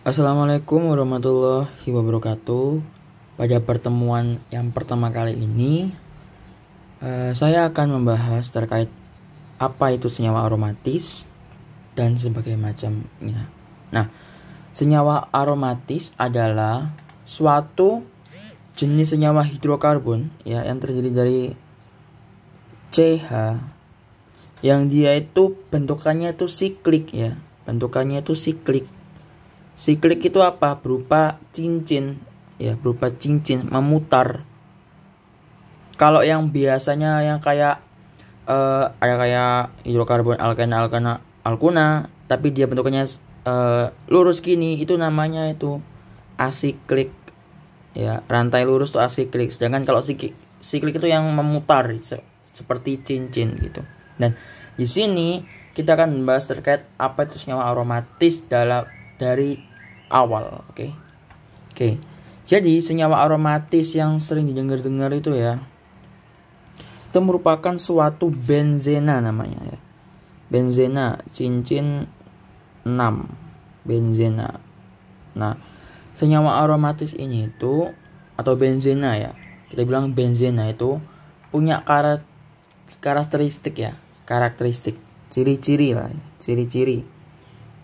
Assalamualaikum warahmatullahi wabarakatuh. Pada pertemuan yang pertama kali ini, saya akan membahas terkait apa itu senyawa aromatis dan sebagainya macamnya. Nah, senyawa aromatis adalah suatu jenis senyawa hidrokarbon ya yang terdiri dari CH yang dia itu bentukannya itu siklik ya. Bentukannya itu siklik. Siklik itu apa? Berupa cincin ya, berupa cincin memutar. Kalau yang biasanya yang kayak ada kayak hidrokarbon alkana, tapi dia bentukannya lurus gini, itu namanya itu asiklik ya, rantai lurus tuh asiklik. Sedangkan kalau siklik itu yang memutar seperti cincin gitu. Dan di sini kita akan membahas terkait apa itu senyawa aromatis dari awal, oke. Jadi senyawa aromatis yang sering didengar-dengar itu ya, itu merupakan suatu benzena namanya ya. Benzena, cincin 6, benzena. Nah, senyawa aromatis ini itu atau benzena ya, kita bilang benzena itu punya karakteristik ya, ciri-ciri lah, ciri-ciri.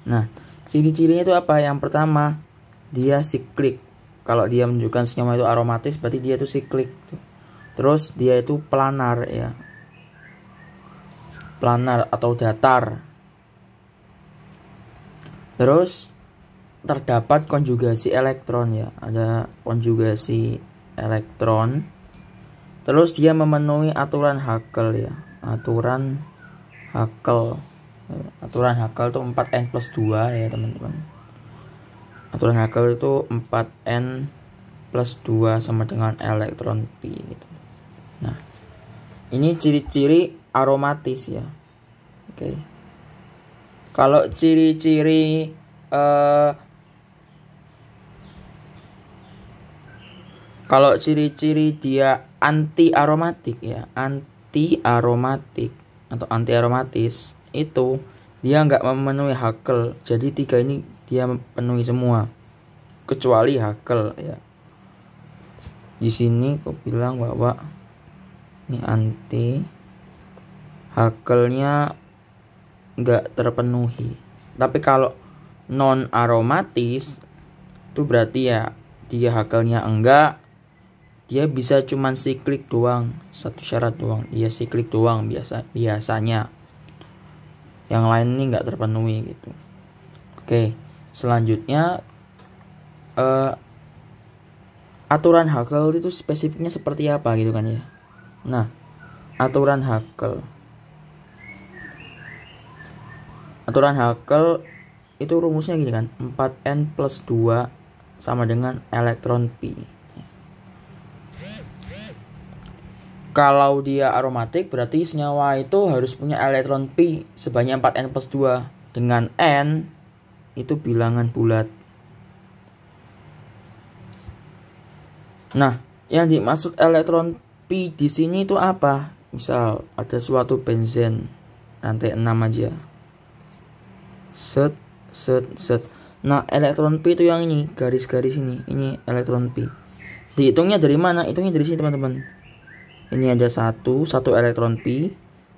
Nah, ciri-cirinya itu apa? Yang pertama, dia siklik. Kalau dia menunjukkan senyawa itu aromatis, berarti dia itu siklik. Terus dia itu planar ya, planar atau datar. Terus terdapat konjugasi elektron ya, ada konjugasi elektron. Terus dia memenuhi aturan Haskell ya, aturan Haskell itu 4n+2 ya teman-teman. Aturan Haskell itu 4n+2 sama dengan elektron pi gitu. Nah, ini ciri-ciri aromatis ya. Oke. Kalau ciri-ciri dia anti aromatik ya, anti aromatik atau anti aromatis, itu dia nggak memenuhi Haskell. Jadi 3 ini dia memenuhi semua kecuali Haskell ya. Di sini aku bilang bahwa ini anti, Haskellnya nggak terpenuhi. Tapi kalau non aromatis itu berarti ya dia Haskellnya enggak, dia bisa cuman siklik doang, satu syarat doang, dia siklik doang biasanya. Yang lain ini nggak terpenuhi gitu. Oke, selanjutnya aturan Haskell itu spesifiknya seperti apa gitu kan ya. Nah, aturan Haskell itu rumusnya gini kan, 4n+2 sama dengan elektron pi. Kalau dia aromatik berarti senyawa itu harus punya elektron pi sebanyak 4n+2 dengan n itu bilangan bulat. Nah, yang dimaksud elektron pi di sini itu apa? Misal ada suatu benzen rantai 6 aja. Set. Nah, elektron pi itu yang ini, garis-garis ini elektron pi. Dihitungnya dari mana? Hitungnya dari sini teman-teman. Ini ada satu elektron pi,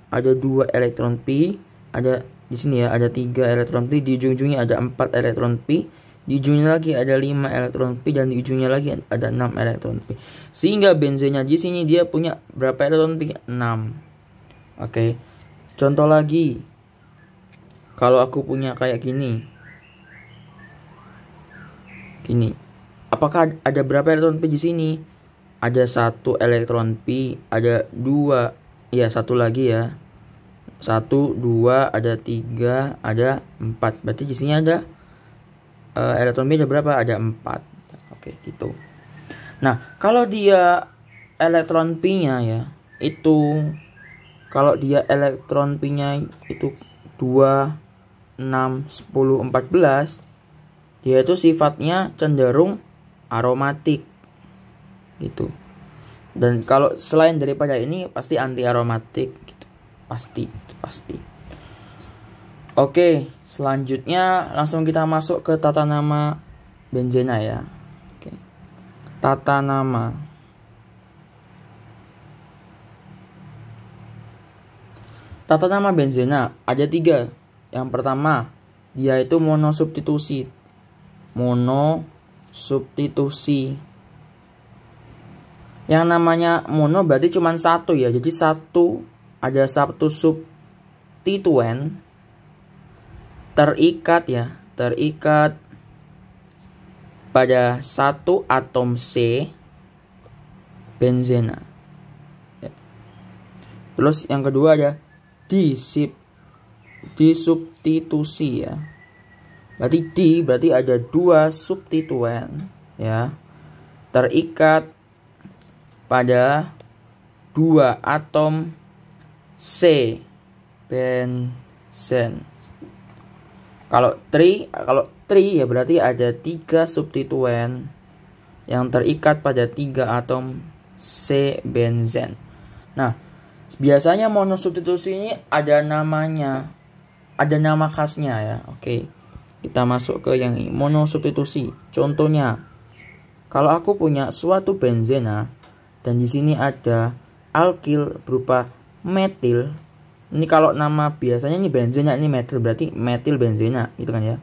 ada 2 elektron pi, ada di sini ya ada 3 elektron pi, di ujung-ujungnya ada 4 elektron pi, di ujungnya lagi ada 5 elektron pi, dan di ujungnya lagi ada 6 elektron pi. Sehingga benzennya di sini dia punya berapa elektron pi? 6. Oke. Contoh lagi. Kalau aku punya kayak gini. Apakah ada berapa elektron pi di sini? Ada 1 elektron pi, ada 2, ya 1 lagi ya. 1, 2, ada 3, ada 4. Berarti di sini ada elektron pi ada berapa? Ada 4. Oke, gitu. Nah, kalau dia elektron pi-nya ya, itu kalau dia elektron pi-nya itu 2, 6, 10, 14, dia itu sifatnya cenderung aromatik gitu. Dan kalau selain daripada ini pasti anti aromatik gitu. Pasti. Oke, selanjutnya langsung kita masuk ke tata nama benzena ya. Oke. Tata nama. Tata nama benzena ada 3. Yang pertama, dia itu monosubstitusi. Monosubstitusi. Yang namanya mono berarti cuma satu ya. Jadi ada satu substituen terikat ya, terikat pada satu atom C benzena. Terus yang kedua ada disubstitusi ya. Berarti ada 2 substituen ya, terikat pada 2 atom C benzen. Kalau tri ya berarti ada 3 substituen yang terikat pada 3 atom C benzen. Nah, biasanya monosubstitusi ini ada namanya, ada nama khasnya ya. Oke. Kita masuk ke yang ini, monosubstitusi. Contohnya, kalau aku punya suatu benzena dan di sini ada alkil berupa metil. Ini kalau nama biasanya ini benzena, ini metil, berarti metil benzena gitu kan ya.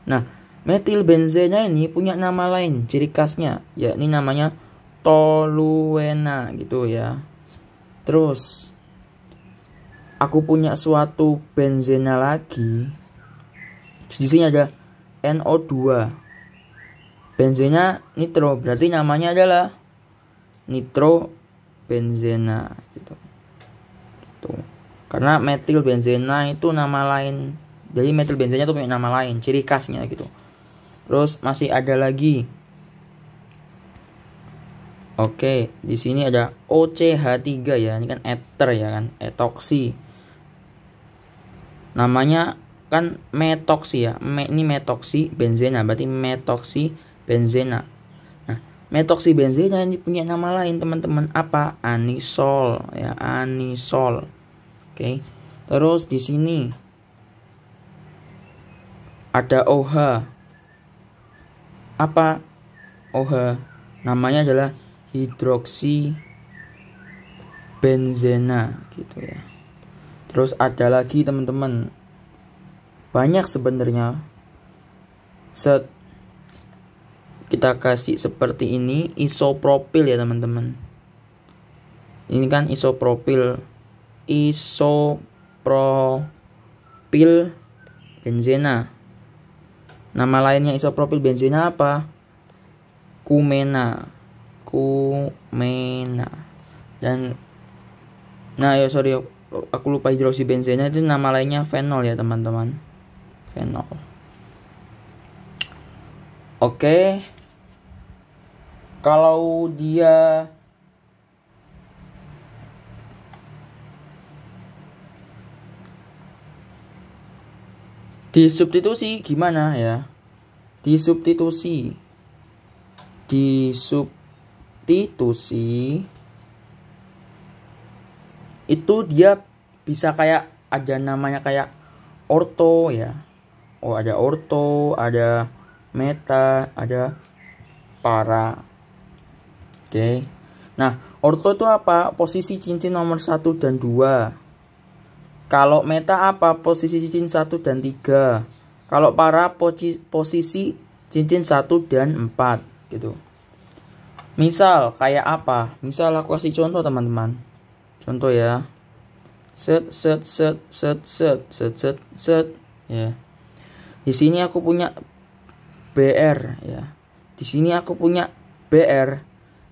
Nah, metil benzena ini punya nama lain, ciri khasnya, yakni namanya toluena gitu ya. Terus aku punya suatu benzena lagi. Di sini ada NO2. Benzena nitro, berarti namanya adalah nitro benzena gitu. Tuh. Karena metil benzena itu nama lain. Jadi metil benzena itu punya nama lain, ciri khasnya gitu. Terus masih ada lagi. Oke, di sini ada OCH3 ya. Ini kan ether ya kan, etoksi. Namanya kan metoksi ya. Ini metoksi benzena, berarti metoksi benzena. Nah, metoksi benzena ini punya nama lain teman-teman. Apa? Anisol ya, anisol. Oke. Terus di sini ada OH. Apa? OH. Namanya adalah hidroksi benzena gitu ya. Terus ada lagi teman-teman, banyak sebenarnya. Kita kasih seperti ini, isopropil ya teman-teman. Ini kan isopropil benzena. Nama lainnya isopropil benzena apa? Kumena. Dan aku lupa, hidroksi benzena itu nama lainnya fenol ya teman-teman. Fenol. Oke. Kalau dia disubstitusi gimana ya? Disubstitusi itu dia bisa kayak ada namanya kayak orto ya. Oh, ada orto, ada meta, ada para. Oke. Nah, orto itu apa? Posisi cincin nomor 1 dan 2. Kalau meta apa? Posisi cincin 1 dan 3. Kalau para posisi cincin 1 dan 4 gitu. Misal kayak apa? Misal aku kasih contoh teman-teman. Contoh ya. Set ya. Di sini aku punya BR ya. Di sini aku punya BR.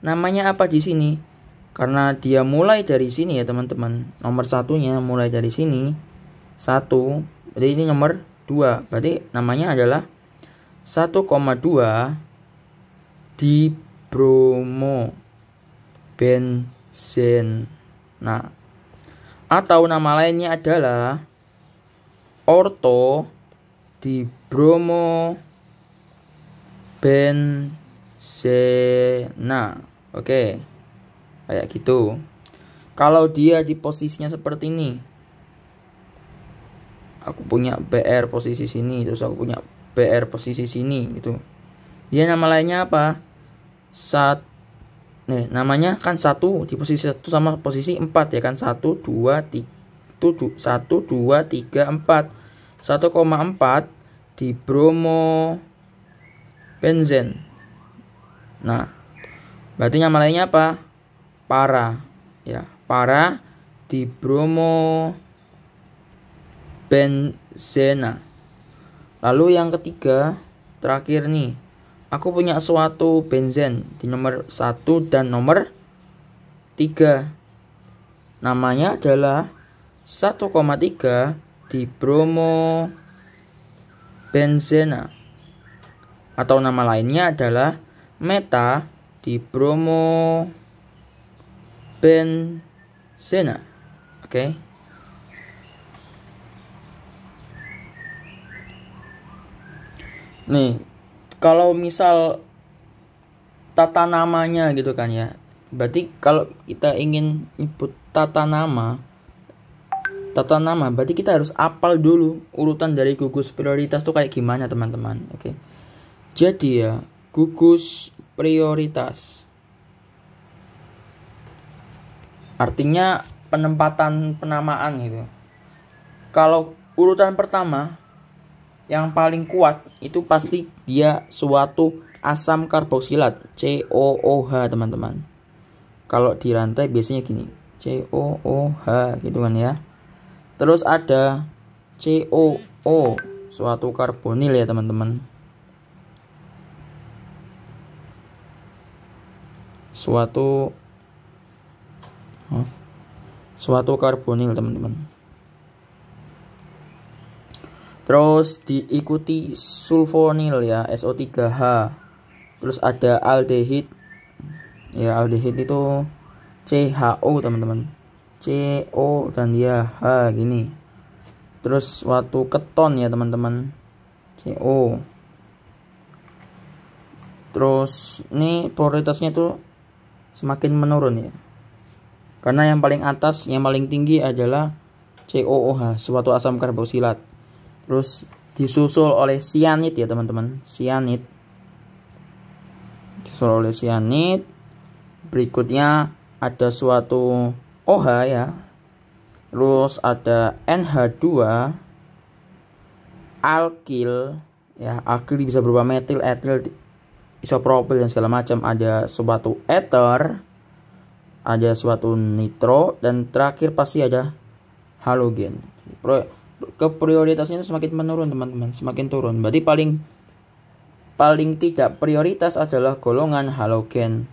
Namanya apa di sini? Karena dia mulai dari sini ya teman-teman. Nomor satunya mulai dari sini. 1. Jadi ini nomor 2. Berarti namanya adalah 1,2 di bromo benzen. Nah, atau nama lainnya adalah orto di bromo benzena. Oke. Kayak gitu. Kalau dia di posisinya seperti ini, aku punya BR posisi sini, terus aku punya BR posisi sini gitu. Dia nama lainnya apa? Namanya kan 1 di posisi 1 sama posisi 4 ya kan. 1 2 3 1 2 3 4. 1,4 di bromo benzen. Nah, berarti nama lainnya apa? Para. Ya, para di bromo benzena. Lalu yang ketiga, terakhir nih. Aku punya suatu benzen di nomor 1 dan nomor 3. Namanya adalah 1,3 di bromo benzena. Atau nama lainnya adalah meta di bromo benzena. Oke. Nih, kalau misal tata namanya gitu kan ya. Berarti kalau kita ingin nyebut tata nama berarti kita harus apal dulu urutan dari gugus prioritas tuh kayak gimana, teman-teman. Oke. Jadi ya, gugus prioritas artinya penempatan penamaan gitu. Kalau urutan pertama yang paling kuat itu pasti dia suatu asam karboksilat, COOH, teman-teman. Kalau di rantai biasanya gini, COOH gitu kan ya. Terus ada COO, suatu karbonil ya, teman-teman. Suatu karbonil, teman-teman. Terus diikuti sulfonil ya, SO3H. Terus ada aldehid. Ya, aldehid itu CHO, teman-teman. CO dan dia H gini. Terus suatu keton ya, teman-teman. CO. Terus ini prioritasnya tuh semakin menurun ya. Karena yang paling atas, yang paling tinggi adalah COOH, suatu asam karboksilat. Terus disusul oleh sianid ya, teman-teman. Sianid. Disusul oleh sianid. Berikutnya ada suatu OH ya. Terus ada NH2, alkil ya. Alkil bisa berupa metil, etil, isopropil dan segala macam. Ada suatu ether, ada suatu nitro, dan terakhir pasti ada halogen. Keprioritasnya semakin menurun, teman-teman, semakin turun. Berarti paling tidak prioritas adalah golongan halogen.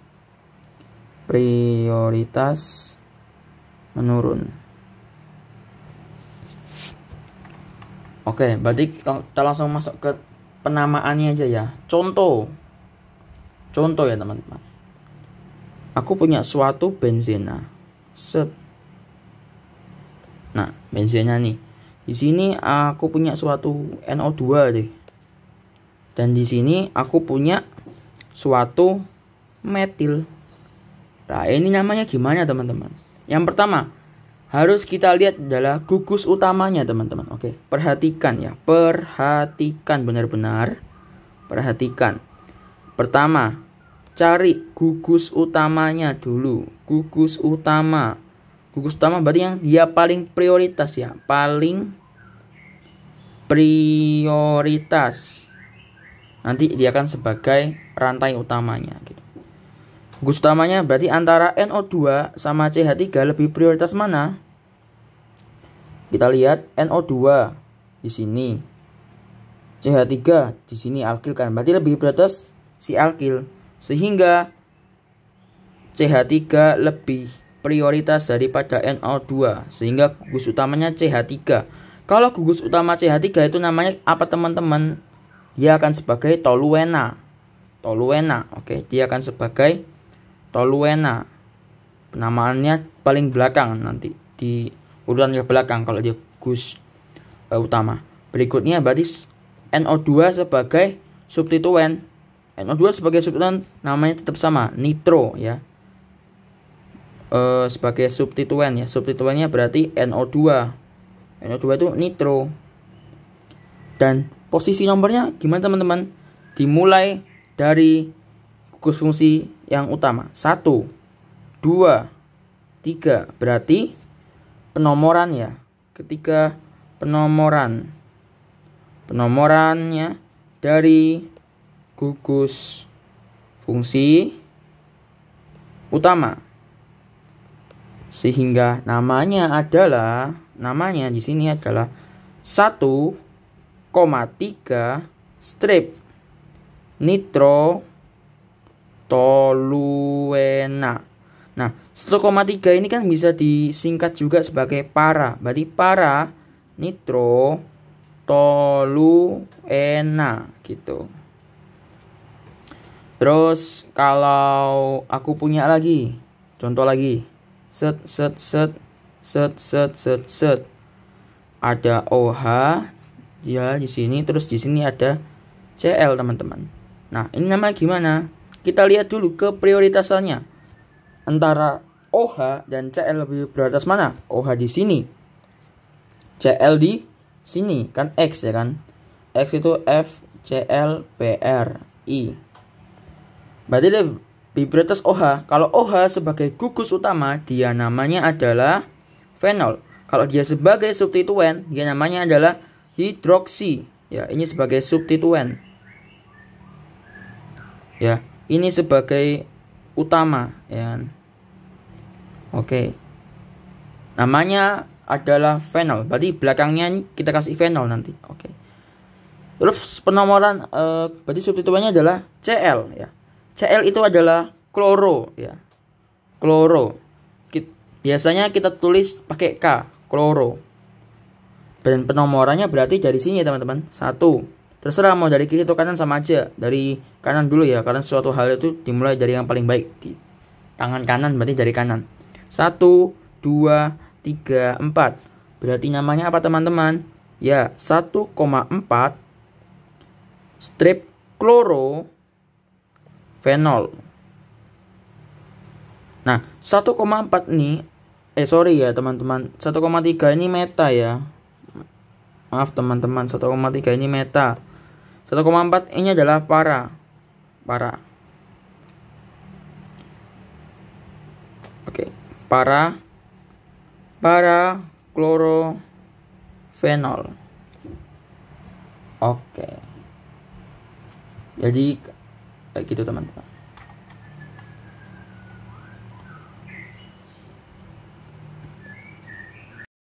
Prioritas menurun. Oke, berarti kita langsung masuk ke penamaannya aja ya. Contoh ya, teman-teman. Aku punya suatu benzena. Nah, benzena nih. Di sini aku punya suatu NO2 deh. Dan di sini aku punya suatu metil. Nah, ini namanya gimana, teman-teman? Yang pertama, harus kita lihat adalah gugus utamanya, teman-teman. Oke, perhatikan ya. Perhatikan benar-benar. Perhatikan. Pertama, cari gugus utamanya dulu. Gugus utama berarti yang dia paling prioritas ya. Paling prioritas. Nanti dia akan sebagai rantai utamanya gitu. Gugus utamanya berarti antara NO2 sama CH3 lebih prioritas mana? Kita lihat NO2 di sini. CH3 di sini alkil kan. Berarti lebih prioritas si alkil. Sehingga CH3 lebih prioritas daripada NO2. Sehingga gugus utamanya CH3. Kalau gugus utama CH3 itu namanya apa, teman-teman? Dia akan sebagai toluena. Oke, dia akan sebagai toluena. Penamaannya paling belakang nanti di urutan ke belakang kalau dia gugus utama. Berikutnya berarti NO2 sebagai substituen. NO2 sebagai substituen namanya tetap sama, nitro ya. Sebagai substituen ya. Substituennya berarti NO2. NO2 itu nitro. Dan posisi nomornya gimana, teman-teman? Dimulai dari gugus fungsi yang utama. 1, 2, 3. Berarti penomoran ya. Ketika penomorannya dari gugus fungsi utama. Sehingga namanya di sini adalah 1,3 strip nitrotoluena. Nah, 1,3 ini kan bisa disingkat juga sebagai para. Berarti para nitrotoluena gitu. Terus kalau aku punya lagi, contoh lagi. Set. Ada OH ya di sini, terus di sini ada Cl, teman-teman. Nah, ini namanya gimana? Kita lihat dulu keprioritasannya. Antara OH dan Cl lebih prioritas mana? OH di sini, Cl di sini, kan X ya kan? X itu F, Cl, Br, I. Berarti lebih prioritas OH. Kalau OH sebagai gugus utama, dia namanya adalah fenol. Kalau dia sebagai substituen, dia namanya adalah hidroksi. Ya, ini sebagai substituen. Ya, ini sebagai utama, ya. Oke. Namanya adalah fenol. Berarti belakangnya kita kasih fenol nanti. Oke. Terus penomoran berarti substituennya adalah Cl ya. Cl itu adalah kloro ya. Kloro. Biasanya kita tulis pakai K, kloro. Dan penomorannya berarti dari sini ya, teman-teman. 1. Terserah mau dari kiri atau kanan sama aja. Dari kanan dulu ya, karena suatu hal itu dimulai dari yang paling baik. Di tangan kanan berarti dari kanan. 1, 2, 3, 4. Berarti namanya apa, teman-teman? Ya, 1,4 strip kloro fenol. Nah, 1,4 ini sorry ya, teman-teman. 1,3 ini meta ya. Maaf, teman-teman. 1,3 ini meta. 1,4 ini adalah para. Oke, para klorofenol. Oke. Jadi kayak gitu, teman-teman.